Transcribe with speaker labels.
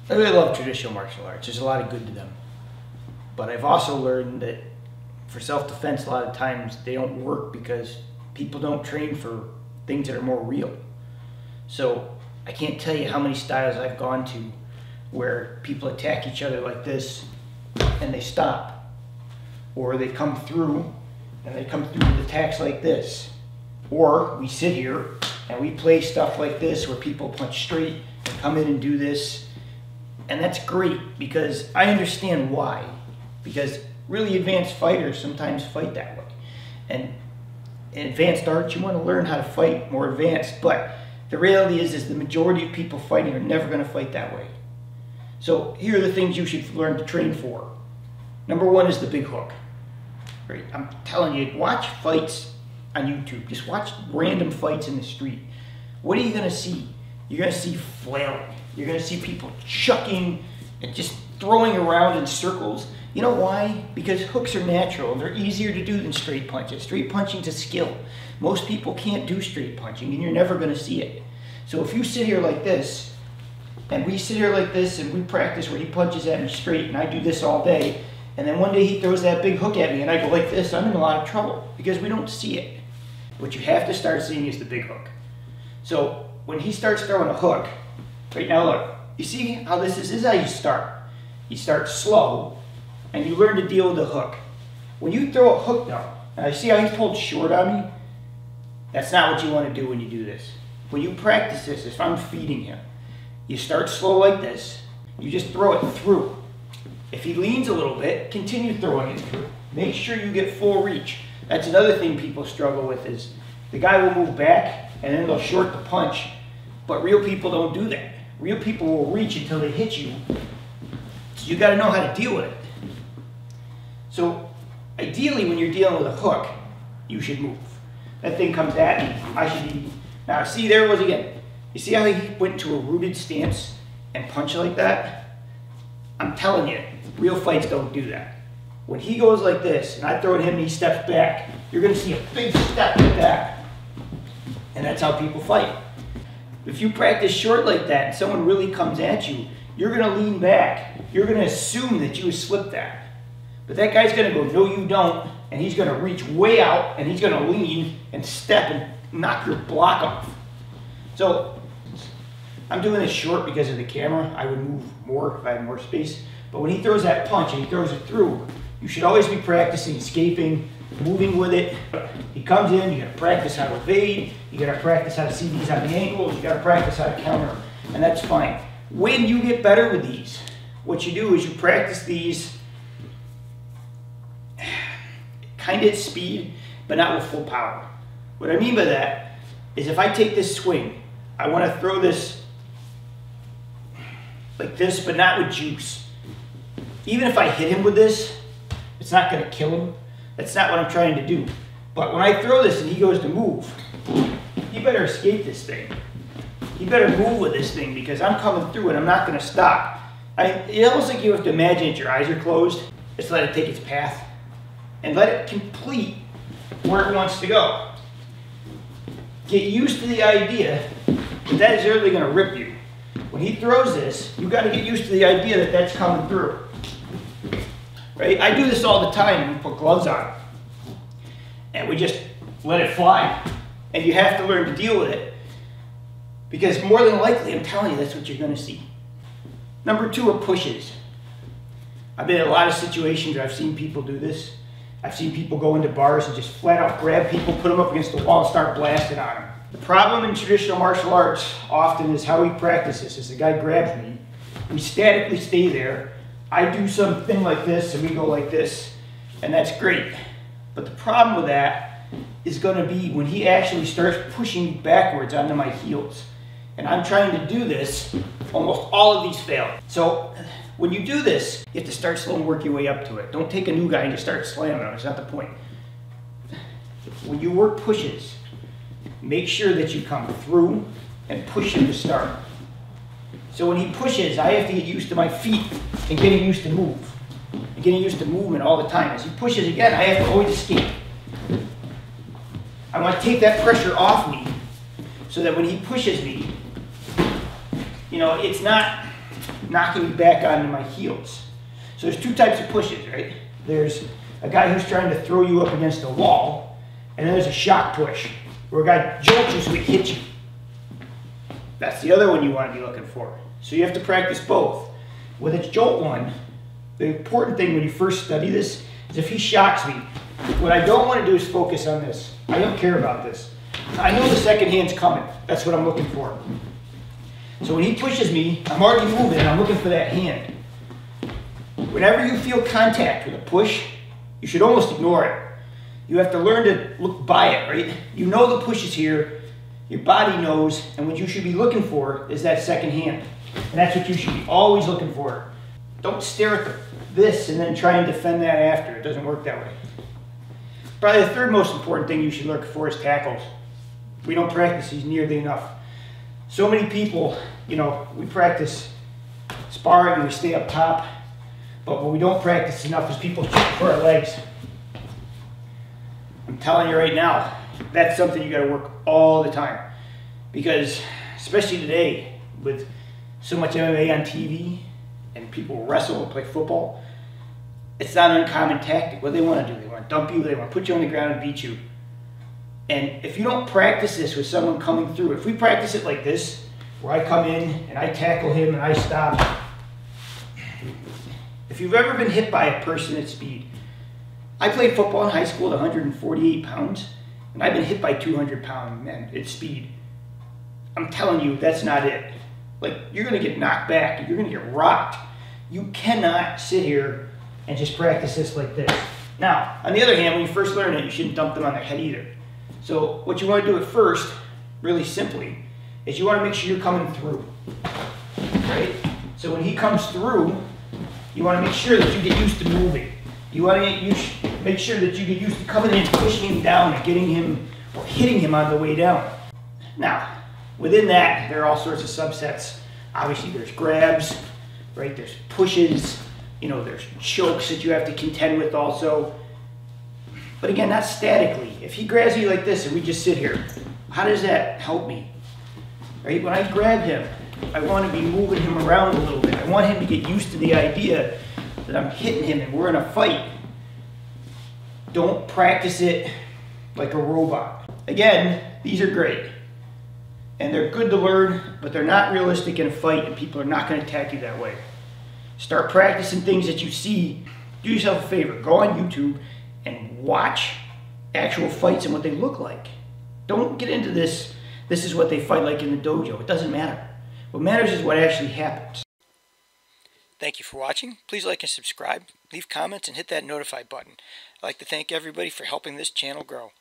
Speaker 1: I really love traditional martial arts. There's a lot of good to them. But I've also learned that for self-defense, a lot of times they don't work because people don't train for things that are more real. So I can't tell you how many styles I've gone to where people attack each other like this and they stop. Or they come through and they come through with attacks like this. Or we sit here and we play stuff like this where people punch straight and come in and do this. And that's great because I understand why. Because really advanced fighters sometimes fight that way. And in advanced arts, you want to learn how to fight more advanced. But the reality is the majority of people fighting are never going to fight that way. So here are the things you should learn to train for. Number one is the big hook. Right? I'm telling you, watch fights on YouTube. Just watch random fights in the street. What are you going to see? You're going to see flailing. You're going to see people chucking and just throwing around in circles. You know why? Because hooks are natural. They're easier to do than straight punches. Straight punching's a skill. Most people can't do straight punching, and you're never going to see it. So if you sit here like this, and we sit here like this, and we practice where he punches at me straight, and I do this all day, and then one day he throws that big hook at me, and I go like this, I'm in a lot of trouble, because we don't see it. What you have to start seeing is the big hook. So when he starts throwing a hook, right now look, you see how this is? This is how you start. You start slow, and you learn to deal with the hook. When you throw a hook now, and I see how he's pulled short on me, that's not what you want to do when you do this. When you practice this, if I'm feeding him, you start slow like this, you just throw it through. If he leans a little bit, continue throwing it through. Make sure you get full reach. That's another thing people struggle with is the guy will move back and then they'll short the punch, but real people don't do that. Real people will reach until they hit you. So you got to know how to deal with it. So ideally when you're dealing with a hook, you should move. That thing comes at me, I should be, now see there it was again. You see how he went into a rooted stance and punch like that? I'm telling you, real fights don't do that. When he goes like this, and I throw at him and he steps back, you're going to see a big step like that. And that's how people fight. If you practice short like that and someone really comes at you, you're going to lean back. You're going to assume that you slipped that. But that guy's going to go, no you don't, and he's going to reach way out, and he's going to lean and step and knock your block off. So I'm doing this short because of the camera. I would move more if I had more space. But when he throws that punch and he throws it through, you should always be practicing escaping, moving with it. He comes in, you gotta practice how to evade, you gotta practice how to see these on the angles, you gotta practice how to counter, and that's fine. When you get better with these, what you do is you practice these kind of at speed, but not with full power. What I mean by that is if I take this swing, I want to throw this like this, but not with juice. Even if I hit him with this, it's not going to kill him. That's not what I'm trying to do. But when I throw this and he goes to move, he better escape this thing. He better move with this thing because I'm coming through and I'm not going to stop. It's almost like you have to imagine that your eyes are closed. Just let it take its path and let it complete where it wants to go. Get used to the idea that that is really going to rip you. When he throws this, you've got to get used to the idea that that's coming through. Right? I do this all the time. We put gloves on. And we just let it fly. And you have to learn to deal with it. Because more than likely, I'm telling you, that's what you're going to see. Number two are pushes. I've been in a lot of situations where I've seen people do this. I've seen people go into bars and just flat out grab people, put them up against the wall and start blasting on them. The problem in traditional martial arts often is how we practice this. Is the guy grabs me, we statically stay there, I do something like this and we go like this, and that's great. But the problem with that is going to be when he actually starts pushing me backwards onto my heels. And I'm trying to do this, almost all of these fail. So when you do this, you have to start slow and work your way up to it. Don't take a new guy and just start slamming him. It's not the point. When you work pushes, make sure that you come through and push him to start. So when he pushes, I have to get used to my feet and getting used to move. And getting used to movement all the time. As he pushes again, I have to always escape. I want to take that pressure off me so that when he pushes me, you know, it's not knocking me back onto my heels. So there's two types of pushes, right? There's a guy who's trying to throw you up against a wall, and then there's a shock push, where a guy jolts you so he hits you. That's the other one you want to be looking for. So you have to practice both. With a jolt one, the important thing when you first study this is if he shocks me, what I don't want to do is focus on this. I don't care about this. I know the second hand's coming. That's what I'm looking for. So when he pushes me, I'm already moving and I'm looking for that hand. Whenever you feel contact with a push, you should almost ignore it. You have to learn to look by it, right? You know the push is here, your body knows, and what you should be looking for is that second hand. And that's what you should be always looking for. Don't stare at this and then try and defend that after. It doesn't work that way. Probably the third most important thing you should look for is tackles. We don't practice these nearly enough. So many people, you know, we practice sparring and we stay up top, but what we don't practice enough is people shoot for our legs. I'm telling you right now, that's something you got to work all the time. Because, especially today, with so much MMA on TV, and people wrestle and play football, it's not an uncommon tactic. What they want to do, they want to dump you, they want to put you on the ground and beat you. And if you don't practice this with someone coming through, if we practice it like this, where I come in and I tackle him and I stop, if you've ever been hit by a person at speed, I played football in high school at 148 pounds, and I've been hit by 200-pound men at speed. I'm telling you, that's not it. Like, you're going to get knocked back, you're going to get rocked. You cannot sit here and just practice this like this. Now, on the other hand, when you first learn it, you shouldn't dump them on their head either. So what you want to do at first, really simply, is you want to make sure you're coming through, right? So when he comes through, you want to make sure that you get used to moving. You want to make sure that you get used to coming in and pushing him down and getting him, or hitting him on the way down. Now, within that, there are all sorts of subsets. Obviously, there's grabs, right? There's pushes, you know, there's chokes that you have to contend with also. But again, not statically. If he grabs me like this and we just sit here, how does that help me? Right? When I grab him, I want to be moving him around a little bit. I want him to get used to the idea that I'm hitting him and we're in a fight. Don't practice it like a robot. Again, these are great. And they're good to learn, but they're not realistic in a fight, and people are not going to attack you that way. Start practicing things that you see. Do yourself a favor. Go on YouTube and watch actual fights and what they look like. Don't get into this is what they fight like in the dojo. It doesn't matter. What matters is what actually happens. Thank you for watching. Please like and subscribe, leave comments, and hit that notify button. I'd like to thank everybody for helping this channel grow.